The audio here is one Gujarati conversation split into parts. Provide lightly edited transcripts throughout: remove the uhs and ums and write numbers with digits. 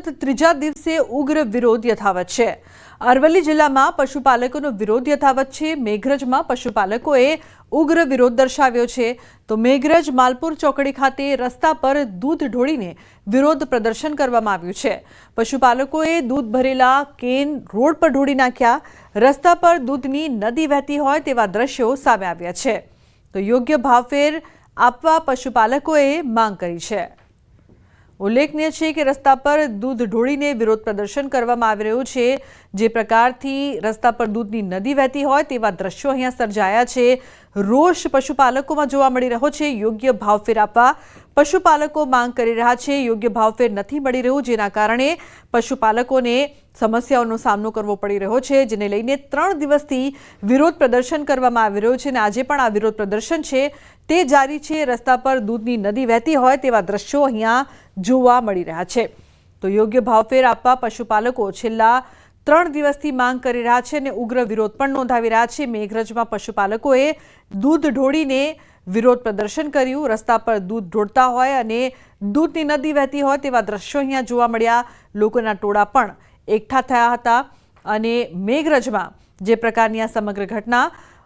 સતત ત્રીજા દિવસે ઉગ્ર વિરોધ યથાવત છે। અરવલ્લી જિલ્લામાં પશુપાલકોનો વિરોધ યથાવત છે। મેઘરજમાં પશુપાલકોએ ઉગ્ર વિરોધ દર્શાવ્યો છે। તો મેઘરજ માલપુર ચોકડી ખાતે રસ્તા પર દૂધ ઢોળીને વિરોધ પ્રદર્શન કરવામાં આવ્યું છે। પશુપાલકોએ દૂધ ભરેલા કેન રોડ પર ઢોળી નાખ્યા। રસ્તા પર દૂધની નદી વહેતી હોય તેવા દ્રશ્યો સામે આવ્યા છે। તો યોગ્ય ભાવફેર આપવા પશુપાલકોએ માંગ કરી છે। ઉલ્લેખનીય છે કે રસ્તા પર દૂધ ઢોળીને વિરોધ પ્રદર્શન કરવામાં આવી રહ્યું છે। જે પ્રકારથી રસ્તા પર દૂધની નદી વહેતી હોય તેવા દ્રશ્યો અહીંયા સર્જાયા છે। રોષ પશુપાલકોમાં જોવા મળી રહ્યો છે। યોગ્ય ભાવફેર આપવા પશુપાલકો માંગ કરી રહ્યા છે। યોગ્ય ભાવફેર નથી મળી રહ્યું, જેના કારણે પશુપાલકોને સમસ્યાઓનો સામનો કરવો પડી રહ્યો છે, જેને લઈને 3 દિવસથી વિરોધ પ્રદર્શન કરવામાં આવી રહ્યું છે અને આજે પણ આ વિરોધ પ્રદર્શન છે તે જારી છે। રસ્તા પર દૂધની નદી વહેતી હોય તેવા દ્રશ્યો અહીંયા જોવા મળી રહ્યા છે। તો યોગ્ય ભાવફેર આપવા પશુપાલકો છેલ્લા 3 દિવસથી માંગ કરી રહ્યા છે અને ઉગ્ર વિરોધ પણ નોંધાવી રહ્યા છે। મેઘરજમાં પશુપાલકોએ દૂધ ઢોળીને વિરોધ પ્રદર્શન કર્યું। રસ્તા પર દૂધ ઢોળતા હોય અને દૂધની નદી વહેતી હોય તેવા દ્રશ્યો અહીંયા જોવા મળ્યા। લોકોના ટોળા પણ એકઠા થયા હતા અને મેઘરજમાં જે પ્રકારની આ સમગ્ર ઘટના।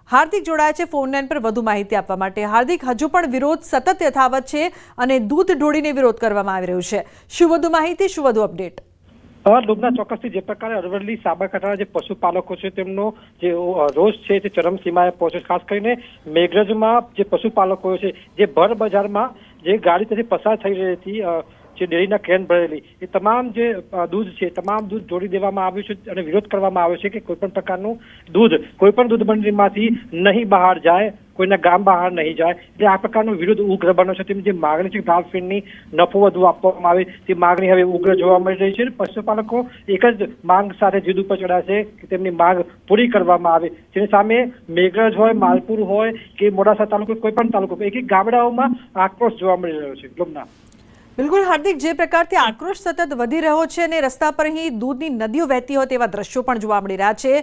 હાર્દિક જોડાયા છે ફોન લાઈન પર વધુ માહિતી આપવા માટે। હાર્દિક, હજુ પણ વિરોધ સતત યથાવત છે અને દૂધ ઢોળીને વિરોધ કરવામાં આવી રહ્યું છે। શું વધુ માહિતી, શું વધુ અપડેટ? લુબના ચોક્કસથી જે પ્રકારે અરવલ્લી સાબરકાંઠાના જે પશુપાલકો છે તેમનો જે રોષ છે તે ચરમસીમાએ પહોંચ્યો। ખાસ કરીને મેઘરજમાં જે પશુપાલકો છે જે ભર બજારમાં જે ગાડી ત્યાંથી પસાર થઈ રહી હતી, જે ડેરીના કેન ભરેલી, એ તમામ જે દૂધ છે તમામ દૂધ જોડી દેવામાં આવ્યું છે અને વિરોધ કરવામાં આવ્યો છે કે કોઈપણ પ્રકારનું દૂધ કોઈપણ દૂધ મંડળીમાંથી નહીં બહાર જાય, કોઈના ગામ બહાર નહીં જાય। એટલે આ પ્રકારનો વિરોધ ઉગ્ર બન્યો છે। તેમની જે માગણી છે ભાવફેરની નફો વધુ આપવામાં આવે તે માગણી હવે ઉગ્ર જોવા મળી રહી છે। પશુપાલકો એક જ માંગ સાથે જીદ ઉપર ચડ્યા છે કે તેમની માંગ પૂરી કરવામાં આવે। જેની સામે મેઘરજ હોય, માલપુર હોય કે મોડાસા તાલુકો, કોઈ પણ તાલુકો, એક ગામડાઓમાં આક્રોશ જોવા મળી રહ્યો છે। લોબના બિલકુલ હાર્દિક, જે પ્રકારથી આક્રોશ સતત વધી રહ્યો છે અને રસ્તા પર અહીં દૂધની નદીઓ વહેતી હોય તેવા દ્રશ્યો પણ જોવા મળી રહ્યા છે।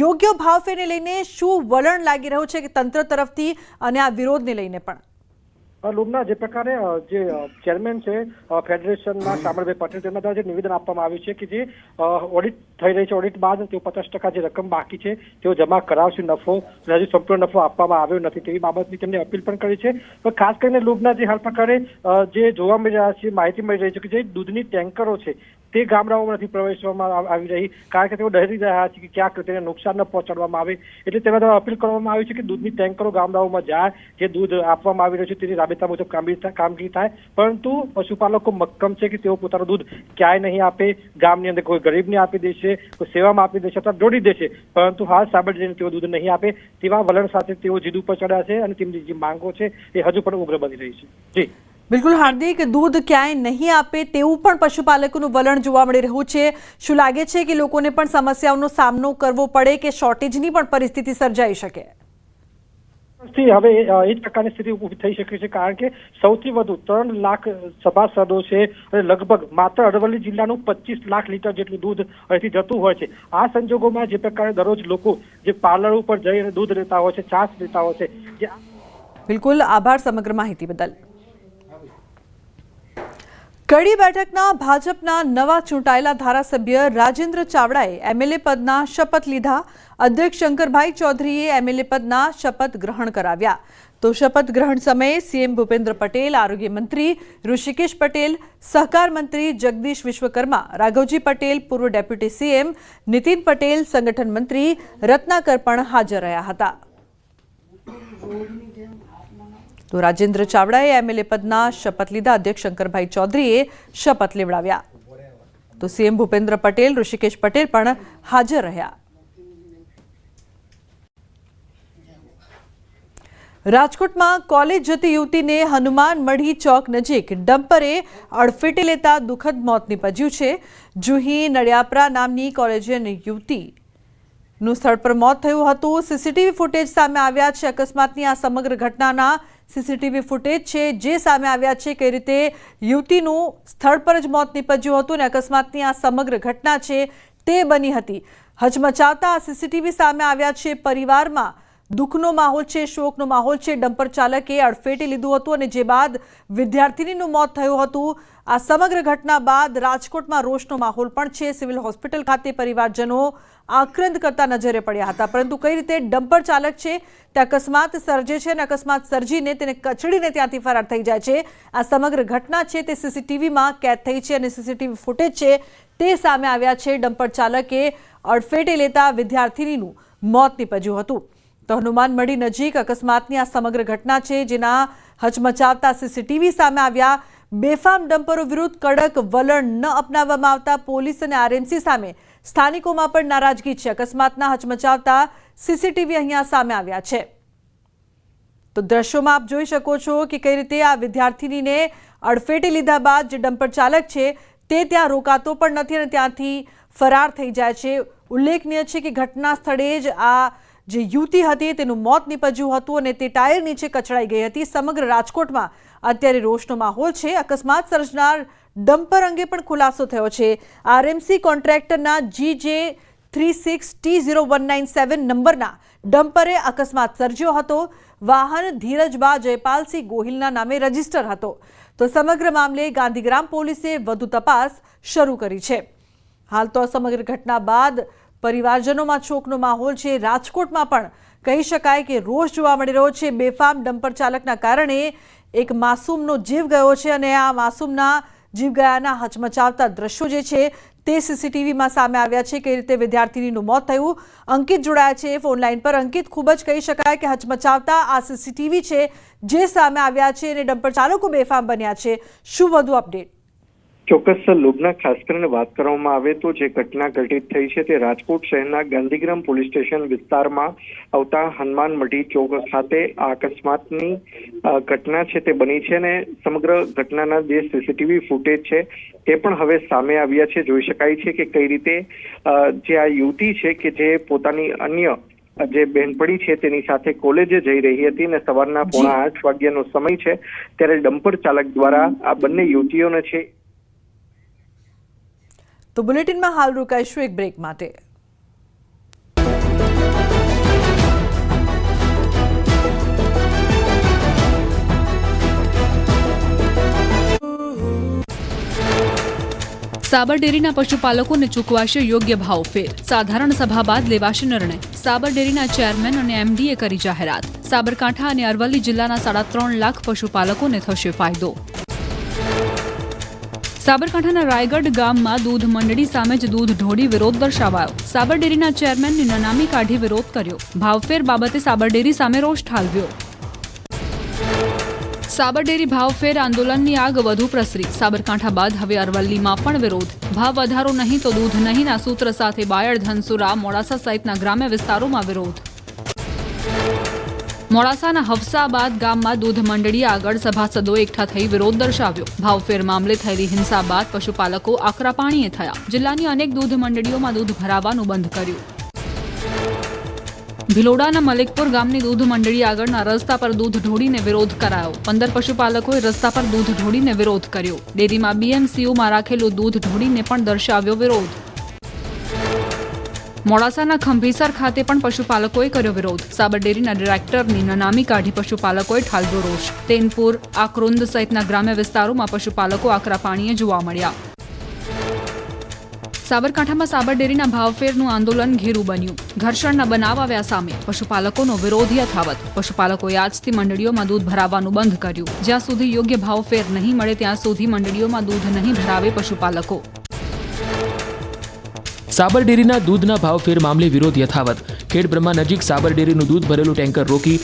યોગ્ય ભાવફેરને લઈને શું વલણ લાગી રહ્યું છે કે તંત્ર તરફથી અને આ વિરોધને લઈને પણ? લોબના જે પ્રકારે જે ચેરમેન છે ફેડરેશનના શામળભાઈ પટેલ, તેમના દ્વારા જે નિવેદન આપવામાં આવ્યું છે કે જે ઓડિટ થઈ રહી છે, ઓડિટ બાદ તેઓ 50% જે રકમ બાકી છે તેઓ જમા કરાવશે। નફો હજુ સંપૂર્ણ નફો આપવામાં આવ્યો નથી તેવી બાબતની તેમને અપીલ પણ કરી છે। પણ ખાસ કરીને લોબના જે હાલ પ્રકારે જે જોવા મળી રહ્યા છે, માહિતી મળી રહી છે કે જે દૂધની ટેન્કરો છે તે ગામડાઓમાં નથી પ્રવેશવામાં આવી રહી, કારણ કે તેઓ ડરી રહ્યા છે કે ક્યાંક તેને નુકસાન ન પહોંચાડવામાં આવે। એટલે તેના દ્વારા અપીલ કરવામાં આવી છે કે દૂધની ટેન્કરો ગામડાઓમાં જાય, જે દૂધ આપવામાં આવી રહ્યું છે તેની રાબેતા મુજબ કામગીરી થાય। પરંતુ પશુપાલકો મક્કમ છે કે તેઓ પોતાનું દૂધ ક્યાંય નહીં આપે, ગામની અંદર કોઈ ગરીબને આપી દેશે, કોઈ સેવામાં આપી દેશે અથવા દોડી દેશે, પરંતુ હાલ સાબર જઈને તેઓ દૂધ નહીં આપે તેવા વલણ સાથે તેઓ જીદ ઉપર ચડ્યા છે અને તેમની જે માંગો છે એ હજુ પણ ઉગ્ર બની રહી છે। જી બિલકુલ હાર્દિક, દૂધ ક્યાંય નહીં આપે તેવું પણ પશુપાલકોનું વલણ જોવા મળી રહ્યું છે। શું લાગે છે કે લોકોને પણ સમસ્યાઓનો સામનો કરવો પડે કે શોર્ટેજની પણ પરિસ્થિતિ સર્જાઈ શકે? હવે એ જ પ્રકારની સ્થિતિ ઊભી થઈ શકે છે, કારણ કે સૌથી વધુ 3 લાખ સભાસદો છે અને લગભગ માત્ર અરવલ્લી જિલ્લાનું 25 લાખ લીટર જેટલું દૂધ અહીંથી જતું હોય છે। આ સંજોગોમાં જે પ્રકારે દરરોજ લોકો જે પાર્લર ઉપર જઈને દૂધ લેતા હોય છે, છાશ લેતા હોય છે। બિલકુલ, આભાર સમગ્ર માહિતી બદલ। કડી બેઠકના ભાજપના નવા ચૂંટાયેલા ધારાસભ્ય રાજેન્દ્ર ચાવડાએ એમએલએ પદના શપથ લીધા। અધ્યક્ષ શંકરભાઈ ચૌધરીએ એમએલએ પદના શપથ ગ્રહણ કરાવ્યા। તો શપથ ગ્રહણ સમયે સીએમ ભૂપેન્દ્ર પટેલ, આરોગ્ય મંત્રી ઋષિકેશ પટેલ, સહકાર મંત્રી જગદીશ વિશ્વકર્મા, રાઘવજી પટેલ, પૂર્વ ડેપ્યુટી સીએમ નીતિન પટેલ, સંગઠન મંત્રી રત્નાકર પણ હાજર રહ્યા હતા। તો રાજેન્દ્ર ચાવડાએ એમએલએ પદના શપથ લીધા। અધ્યક્ષ શંકરભાઈ ચૌધરીએ શપથ લેવડાવ્યા। તો સીએમ ભૂપેન્દ્ર પટેલ, ઋષિકેશ પટેલ પણ હાજર રહ્યા। રાજકોટમાં કોલેજ જતી યુવતીને હનુમાન મઢી ચોક નજીક ડમ્પરે અડફેટે લેતા દુઃખદ મોત નીપજ્યું છે। જુહી નડિયાપરા નામની કોલેજિયન યુવતીનું સ્થળ પર મોત થયું હતું। સીસીટીવી ફૂટેજ સામે આવ્યા છે। અકસ્માતની આ સમગ્ર ઘટનાના સીસીટીવી ફૂટેજ છે જે સામે આવ્યા છે, કઈ રીતે યુવતીનું સ્થળ પર જ મોત નીપજ્યું હતું અને અકસ્માતની આ સમગ્ર ઘટના છે તે બની હતી। હચમચાવતા આ સીસીટીવી સામે આવ્યા છે। પરિવારમાં દુઃખનો માહોલ છે, શોકનો માહોલ છે। ડમ્પર ચાલકે અડફેટે લીધું હતું અને જે બાદ વિદ્યાર્થીનીનું મોત થયું હતું। આ સમગ્ર ઘટના બાદ રાજકોટમાં રોષનો માહોલ પણ છે। સિવિલ હોસ્પિટલ ખાતે પરિવારજનો આક્રંદ કરતા નજરે પડ્યા હતા, પરંતુ કઈ રીતે ડમ્પર ચાલક છે તે અકસ્માત સર્જે છે અને અકસ્માત સર્જીને તેને કચડીને ત્યાંથી ફરાર થઈ જાય છે। આ સમગ્ર ઘટના છે તે સીસીટીવીમાં કેદ થઈ છે અને સીસીટીવી ફૂટેજ છે તે સામે આવ્યા છે। ડમ્પર ચાલકે અડફેટે લેતા વિદ્યાર્થીનીનું મોત નીપજ્યું હતું। તો હનુમાન મઢી નજીક અકસ્માતની આ સમગ્ર ઘટના છે, જેના હચમચાવતા સીસીટીવી સામે આવ્યા। બેફામ ડમ્પરો વિરુદ્ધ કડક વલણ ન અપનાવવામાં આવતા પોલીસ અને આરએમસી સામે સ્થાનિકોમાં પણ નારાજગી છે। અકસ્માતના હચમચાવતા સીસીટીવી અહીંયા સામે આવ્યા છે। તો દ્રશ્યોમાં આપ જોઈ શકો છો કે કઈ રીતે આ વિદ્યાર્થીનીને અડફેટે લીધા બાદ જે ડમ્પર ચાલક છે તે ત્યાં રોકાતો પણ નથી અને ત્યાંથી ફરાર થઈ જાય છે। ઉલ્લેખનીય છે કે ઘટના સ્થળે જ આ જે યુવતી હતી તેનું મોત નીપજ્યું હતું અને તે ટાયર નીચે કચડાઈ ગઈ હતી। સમગ્ર રાજકોટમાં અત્યારે રોષનો માહોલ છે। અકસ્માત સર્જનાર ડમ્પર અંગે પણ ખુલાસો થયો છે। આરએમસી કોન્ટ્રાક્ટરના GJ36T0197 નંબરના ડમ્પરે અકસ્માત સર્જ્યો હતો। વાહન ધીરજબા જયપાલસિંહ ગોહિલના નામે રજીસ્ટર હતો। તો સમગ્ર મામલે ગાંધીગ્રામ પોલીસે વધુ તપાસ શરૂ કરી છે। હાલ તો સમગ્ર ઘટના બાદ પરિવારજનોમાં શોકનો માહોલ છે। રાજકોટમાં પણ કહી શકાય કે રોષ જોવા મળી રહ્યો છે। બેફામ ડમ્પર ચાલકના કારણે એક માસૂમનો જીવ ગયો છે અને આ માસૂમના જીવ ગયાના હચમચાવતા દ્રશ્યો જે છે તે સીસીટીવીમાં સામે આવ્યા છે। કઈ રીતે વિદ્યાર્થીનીનું મોત થયું, અંકિત જોડાયા છે ફોન લાઈન પર। અંકિત, ખૂબ જ કહી શકાય કે હચમચાવતા આ સીસીટીવી છે જે સામે આવ્યા છે અને ડમ્પર ચાલકો બેફામ બન્યા છે। શું વધુ અપડેટ? ચોક્કસ લુબના, ખાસ કરીને વાત કરવામાં આવે તો જે ઘટના ઘટિત થઈ છે તે રાજકોટ શહેરના ગાંધીગ્રામ પોલીસ સ્ટેશન વિસ્તારમાં આવતા હનુમાન મઢી ચોક ખાતે આ અકસ્માતની ઘટના છે તે બની છે અને સમગ્ર ઘટનાના જે સીસીટીવી ફૂટેજ છે તે પણ હવે સામે આવ્યા છે। જોઈ શકાય છે કે કઈ રીતે જે આ યુવતી છે કે જે પોતાની અન્ય જે બહેનપણી છે તેની સાથે કોલેજે જઈ રહી હતી અને સવારના 8:30 વાગ્યાનો સમય છે ત્યારે ડમ્પર ચાલક દ્વારા આ બંને યુવતીઓને છે। તો બુલેટિનમાં હાલ રોકાઈશું એક બ્રેક માટે। સાબર ડેરીના પશુપાલકોને ચૂકવાશે યોગ્ય ભાવફેર। સાધારણ સભા બાદ લેવાશે નિર્ણય। સાબર ડેરીના ચેરમેન અને એમડીએ કરી જાહેરાત। સાબરકાંઠા અને અરવલ્લી જિલ્લાના 3.5 લાખ પશુપાલકોને થશે ફાયદો। સાબરકાંઠાના રાયગઢ ગામમાં દૂધ મંડળી સામે જ દૂધ ઢોળી વિરોધ દર્શાવાયો। સાબર ડેરીના ચેરમેનની નનામી કાઢી વિરોધ કર્યો। ભાવફેર બાબતે સાબર ડેરી સામે રોષ ઠાલવ્યો। સાબર ડેરી ભાવફેર આંદોલનની આગ વધુ પ્રસરી। સાબરકાંઠા બાદ હવે અરવલ્લીમાં પણ વિરોધ। ભાવ વધારો નહીં તો દૂધ નહીંના સૂત્ર સાથે બાયડ, ધનસુરા, મોડાસા સહિતના ગ્રામ્ય વિસ્તારોમાં વિરોધ। મોડાસાના હફસાબાદ ગામમાં દૂધ મંડળી આગળ સભાસદો એકઠા થઈ વિરોધ દર્શાવ્યો। ભાવફેર મામલે થયેલી હિંસા બાદ પશુપાલકો આકરા પાણીએ થયા। જિલ્લાની અનેક દૂધ મંડળીઓમાં દૂધ ભરાવાનું બંધ કર્યું। ભિલોડાના મલિકપુર ગામની દૂધ મંડળી આગળના રસ્તા પર દૂધ ઢોળીને વિરોધ કરાયો। 15 પશુપાલકોએ રસ્તા પર દૂધ ઢોળીને વિરોધ કર્યો। ડેરીમાં બીએમસીયુમાં રાખેલું દૂધ ઢોળીને પણ દર્શાવ્યો વિરોધ। મોડાસાના ખંભીસર ખાતે પણ પશુપાલકોએ કર્યો વિરોધ। સાબર ડેરીના ડિરેક્ટરની નનામી કાઢી પશુપાલકોએ ઠાલવ્યો રોષ। તેનપુર, આકરુંદ સહિતના ગ્રામ્ય વિસ્તારોમાં પશુપાલકો આકરા પાણીએ જોવા મળ્યા। સાબરકાંઠામાં સાબર ડેરીના ભાવફેરનું આંદોલન ઘેરું બન્યું। ઘર્ષણના બનાવ આવ્યા સામે પશુપાલકોનો વિરોધ યથાવત। પશુપાલકોએ આજથી મંડળીઓમાં દૂધ ભરાવવાનું બંધ કર્યું। જ્યાં સુધી યોગ્ય ભાવફેર નહીં મળે ત્યાં સુધી મંડળીઓમાં દૂધ નહીં ભરાવે પશુપાલકો। સાબર ડેરીના દૂધના ભાવફેર મામલે વિરોધ યથાવત। ખેડબ્રહ્મા નજીક સાબર ડેરીનું દૂધ ભરેલું ટેન્કર રોકી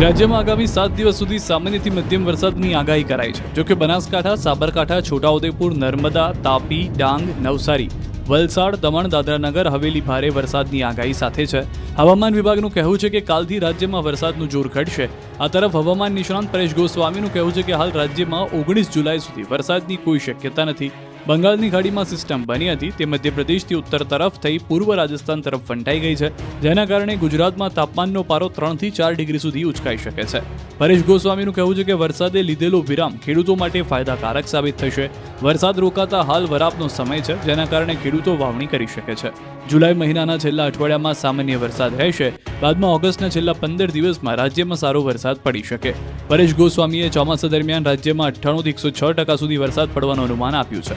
રાજ્યમાં આગામી 7 દિવસ સુધી સામાન્યથી મધ્યમ વરસાદની આગાહી કરાઈ છે। જોકે બનાસકાંઠા, સાબરકાંઠા, છોટાઉદેપુર, નર્મદા, તાપી, ડાંગ, નવસારી, વલસાડ, દમણ, દાદરાનગર હવેલી ભારે વરસાદની આગાહી સાથે છે। હવામાન વિભાગનું કહેવું છે કે કાલથી રાજ્યમાં વરસાદનું જોર ઘટશે। આ તરફ હવામાન નિષ્ણાંત પરેશ ગોસ્વામીનું કહેવું છે કે હાલ રાજ્યમાં 19 જુલાઈ સુધી વરસાદની કોઈ શક્યતા નથી। બંગાળની ખાડીમાં સિસ્ટમ બની હતી તે મધ્યપ્રદેશથી ઉત્તર તરફ થઈ પૂર્વ રાજસ્થાન તરફ ફંટાઈ ગઈ છે, જેના કારણે ગુજરાતમાં તાપમાનનો પારો 3 થી 4 ડિગ્રી સુધી ઉચકાઈ શકે છે। પરેશ ગોસ્વામીનું કહેવું છે કે વરસાદે લીધેલો વિરામ ખેડૂતો માટે ફાયદાકારક સાબિત થશે। વરસાદ રોકાતા હાલ વરાપનો સમય છે, જેના કારણે ખેડૂતો વાવણી કરી શકે છે। જુલાઈ મહિનાના છેલ્લા અઠવાડિયામાં સામાન્ય વરસાદ રહેશે, બાદમાં ઓગસ્ટના છેલ્લા 15 દિવસમાં રાજ્યમાં સારો વરસાદ પડી શકે. પરેશ ગોસ્વામીએ ચોમાસા દરમિયાન રાજ્યમાં 98 થી 106% સુધી વરસાદ પડવાનું અનુમાન આપ્યું છે.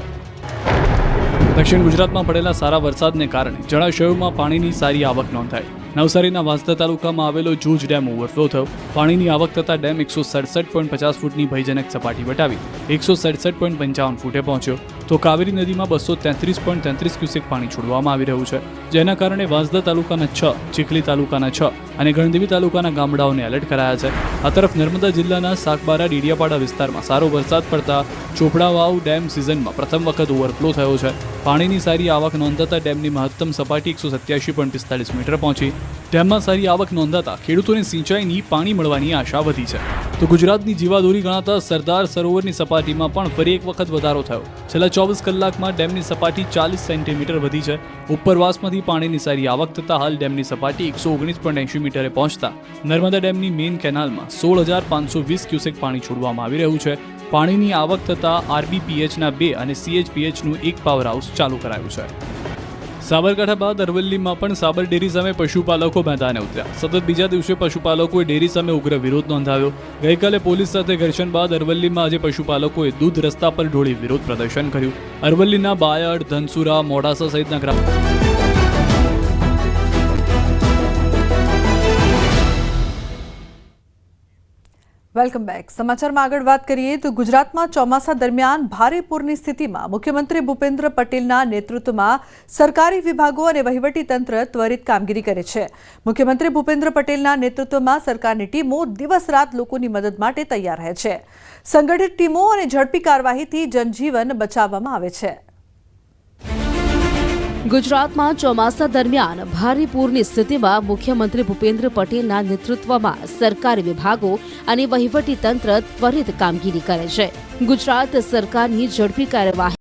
દક્ષિણ ગુજરાતમાં પડેલા સારા વરસાદને કારણે જળાશયોમાં પાણીની સારી આવક નોંધાઈ. નવસારીના વાંસદા તાલુકામાં આવેલો જૂજ ડેમ ઓવરફ્લો થયો. પાણીની આવક થતાં ડેમ 167.50 ફૂટની ભયજનક સપાટી વટાવી 167.55 ફૂટે પહોંચ્યો. તો કાવેરી નદીમાં 233.33 ક્યુસેક પાણી છોડવામાં આવી રહ્યું છે, જેના કારણે વાંસદા તાલુકાના 6, ચીખલી તાલુકાના 6 અને ગણદેવી તાલુકાના ગામડાઓને એલર્ટ કરાયા છે. આ તરફ નર્મદા જિલ્લાના સાગબારા ડેડિયાપાડા વિસ્તારમાં સારો વરસાદ પડતા ચોપડાવાવ ડેમ સિઝનમાં પ્રથમ વખત ઓવરફ્લો થયો છે. પાણીની સારી આવક નોંધાતા ડેમની મહત્તમ સપાટી 187.45 મીટર પહોંચી. ડેમમાં સારી આવક નોંધાતા ખેડૂતોને સિંચાઈની પાણી મળવાની આશા વધી છે. તો ગુજરાતની જીવાદોરી ગણાતા સરદાર સરોવરની સપાટીમાં પણ ફરી એક વખત વધારો થયો. છેલ્લા 24 કલાકમાં ડેમની સપાટી 40 સેન્ટીમીટર વધી છે. ઉપરવાસમાંથી પાણીની સારી આવક થતાં હાલ ડેમની સપાટી 119.80 મીટરે પહોંચતા નર્મદા ડેમની મેઇન કેનાલમાં 16,520 ક્યુસેક પાણી છોડવામાં આવી રહ્યું છે. પાણીની આવક થતાં આરબીપીએચના 2 અને સીએચપીએચનું 1 પાવર હાઉસ ચાલુ કરાયું છે. સાબરકાંઠા બાદ અરવલ્લીમાં પણ સાબર ડેરી સામે પશુપાલકો મેદાને ઉતર્યા. સતત બીજા દિવસે પશુપાલકોએ ડેરી સામે ઉગ્ર વિરોધ નોંધાવ્યો. ગઈકાલે પોલીસ સાથે ઘર્ષણ બાદ અરવલ્લીમાં આજે પશુપાલકોએ દૂધ રસ્તા પર ઢોળી વિરોધ પ્રદર્શન કર્યું. અરવલ્લીના બાયડ, ધનસુરા, મોડાસા સહિતના ગ્રામ વેલકમ બેક. સમાચારમાં આગળ વાત કરીએ તો ગુજરાતમાં ચોમાસા દરમિયાન ભારે પૂરની સ્થિતિમાં મુખ્યમંત્રી ભૂપેન્દ્ર પટેલના નેતૃત્વમાં સરકારી વિભાગો અને વહીવટીતંત્ર ત્વરિત કામગીરી કરે છે. મુખ્યમંત્રી ભૂપેન્દ્ર પટેલના નેતૃત્વમાં સરકારની ટીમો દિવસ રાત લોકોની મદદ માટે તૈયાર રહે છે. સંગઠિત ટીમો અને ઝડપી કાર્યવાહીથી જનજીવન બચાવવામાં આવે છે. ગુજરાતમાં ચોમાસા દરમિયાન ભારે પૂરની સ્થિતિમાં મુખ્યમંત્રી ભૂપેન્દ્ર પટેલના નેતૃત્વમાં સરકારી વિભાગો અને વહીવટી તંત્ર ત્વરિત કામગીરી કરે છે. ગુજરાત સરકારની ઝડપી કાર્યવાહી